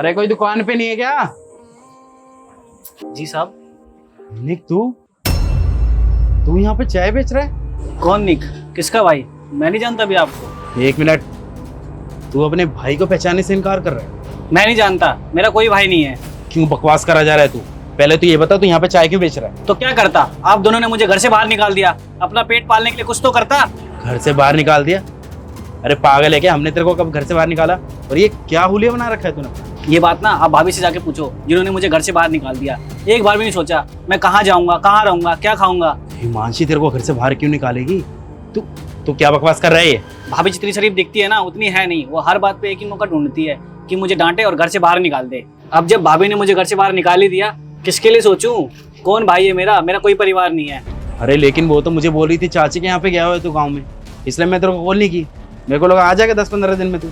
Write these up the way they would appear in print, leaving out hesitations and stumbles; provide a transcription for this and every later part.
अरे कोई दुकान पे नहीं है क्या? जी साहब। निक तू यहाँ पे चाय बेच रहा है? कौन निक? किसका भाई? मैं नहीं जानता भी आपको। एक मिनट, तू अपने भाई को पहचानने से इनकार कर रहा है? मैं नहीं जानता, मेरा कोई भाई नहीं है। क्यों बकवास करा जा रहा है तू? पहले तो ये बता तू यहाँ पे चाय क्यों बेच रहा है? तो क्या करता? आप दोनों ने मुझे घर से बाहर निकाल दिया। अपना पेट पालने के लिए कुछ तो करता। घर से बाहर निकाल दिया? अरे पागल है क्या? हमने तेरे को कब घर से बाहर निकाला? और ये क्या हुलिया बना रखा है तूने? ये बात ना आप भाभी से जाके पूछो, जिन्होंने मुझे घर से बाहर निकाल दिया। एक बार भी नहीं सोचा मैं कहाँ जाऊंगा, कहाँ रहूंगा, क्या खाऊंगा। हिमांशी तेरे को घर से बाहर क्यों निकालेगी? तू क्या बकवास कर रहा है ये? भाभी जितनी शरीफ दिखती है ना उतनी है नहीं। वो हर बात पे एक ही मौका ढूंढती है कि मुझे डांटे और घर से बाहर निकाल दे। अब जब भाभी ने मुझे घर से बाहर निकाल ही दिया, किसके लिए सोचूं? कौन भाई है मेरा कोई परिवार नहीं है। अरे लेकिन वो तो मुझे बोल रही थी चाची के यहाँ पे गया हुआ है तू गाँव में, इसलिए मैं तेरे को कॉल नहीं की। मेरे को लगा आ जाएगा 10-15 दिन में तू।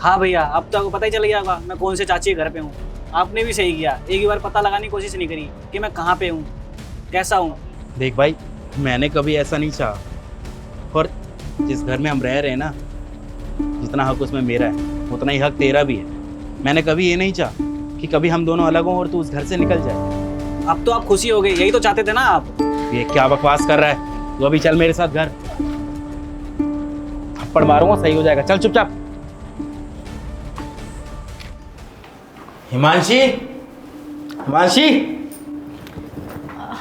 हाँ भैया, अब तो आपको पता ही चल गया होगा मैं कौन से चाची के घर पे हूँ। आपने भी सही किया, एक ही बार पता लगाने की कोशिश नहीं करी कि मैं कहाँ पे हूँ, कैसा हूँ। देख भाई, मैंने कभी ऐसा नहीं चाहा, और जिस घर में हम रह रहे हैं ना, जितना हक उसमें मेरा है उतना ही हक तेरा भी है। मैंने कभी ये नहीं चाहा कि कभी हम दोनों अलग हों और तू उस घर से निकल जाए। अब तो आप खुशी हो गए, यही तो चाहते थे ना आप। ये क्या बकवास कर रहा है? तू अभी चल मेरे साथ घर, थप्पड़ मारूंगा सही हो जाएगा। चल चुपचाप। हिमांशी, हिमांशी।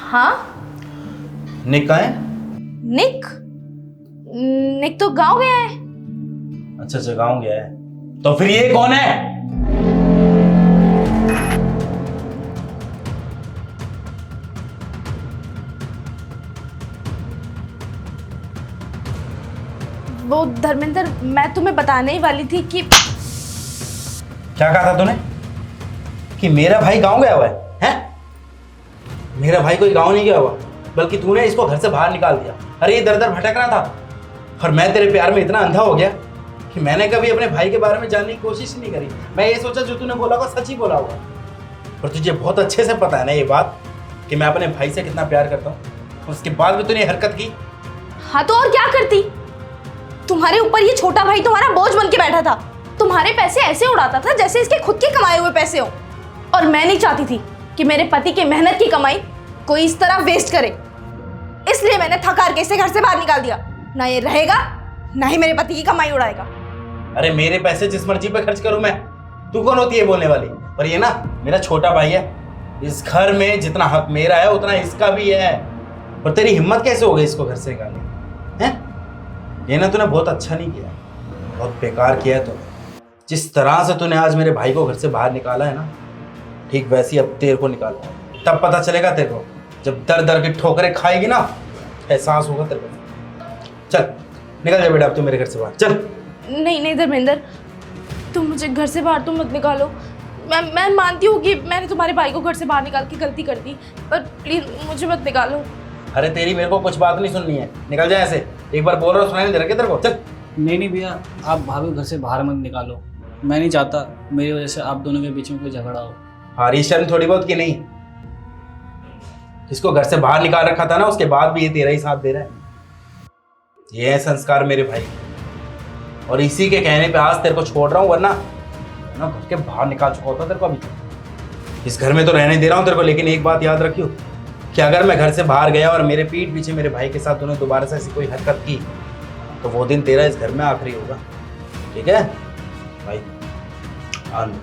हाँ निक कहाँ है? निक निक तो गांव गया है। अच्छा गाँव गया है। तो फिर ये कौन है? वो धर्मेंद्र, मैं तुम्हें बताने ही वाली थी कि क्या कहा था तूने? कि मेरा भाई गांव गया हुआ है? हैं? मेरा भाई कोई गांव नहीं गया हुआ, बल्कि तूने इसको घर से बाहर निकाल दिया। अरे ये दर दर भटक रहा था, और मैं तेरे प्यार में इतना अंधा हो गया कि मैंने कभी अपने भाई के बारे में जानने की कोशिश ही नहीं करी। मैं ये सोचा जो तूने बोला होगा सच ही बोला होगा। और तुझे बहुत अच्छे से पता है ना ये बात कि मैं अपने भाई से कितना प्यार करता हूँ। उसके बाद भी तूने ये हरकत की। हाँ तो और क्या करती? तुम्हारे ऊपर ये छोटा भाई तुम्हारा बोझ बन के बैठा था। तुम्हारे पैसे ऐसे उड़ाता था जैसे इसके खुद के कमाए हुए पैसे हो। और मैं नहीं चाहती थी कि मेरे पति के मेहनत की कमाई कोई इस तरह वेस्ट करे, इसलिए मैंने थकार के इसे घर से बाहर निकाल दिया। ना ये रहेगा, ना ही मेरे पति की कमाई उड़ाएगा। अरे मेरे पैसे जिस मर्जी पे खर्च करूं मैं, तू कौन होती है बोलने वाली? और ये ना मेरा छोटा भाई है, इस घर में जितना हक मेरा है उतना इसका भी है। और तेरी हिम्मत कैसे हो गई इसको घर से निकालने? हैं? ये ना तूने बहुत अच्छा नहीं किया, बहुत बेकार किया है तूने। जिस तरह से तूने आज मेरे भाई को घर से बाहर निकाला है ना, ठीक वैसे ही अब तेरे को निकालना है। तब पता चलेगा तेरे को, जब दर दर की ठोकरें खाएगी ना, एहसास होगा तेरे को। चल निकल जा बेटा, अब तू मेरे घर से बाहर चल। नहीं धर्मेंद्र, तुम मुझे घर से बाहर तुम मत निकालो। मैं मानती हूँ कि मैंने तुम्हारे भाई को घर से बाहर निकाल के गलती कर दी, पर प्लीज मुझे मत निकालो। अरे तेरी मेरे को कुछ बात नहीं सुननी है, निकल जा ऐसे। एक बार बोल रहा हूँ, सुनाई नहीं दे रहा क्या तेरे को? चल। नहीं भैया, आप भाभी को घर से बाहर मत निकालो। मैं नहीं चाहता मेरी वजह से आप दोनों के बीच में कोई झगड़ा हो। हमारी शर्म थोड़ी बहुत की नहीं? जिसको घर से बाहर निकाल रखा था ना, उसके बाद भी ये तेरा ही साथ दे रहा है। ये है संस्कार मेरे भाई, और इसी के कहने पे आज तेरे को छोड़ रहा हूँ, वरना ना घर के बाहर निकाल चुका होता तेरे को अभी। इस घर में तो रहने दे रहा हूँ तेरे को, लेकिन एक बात याद रखियो कि अगर मैं घर से बाहर गया और मेरे पीठ पीछे मेरे भाई के साथ तूने दोबारा से ऐसी कोई हरकत की, तो वो दिन तेरा इस घर में आखिरी होगा। ठीक है भाई? आन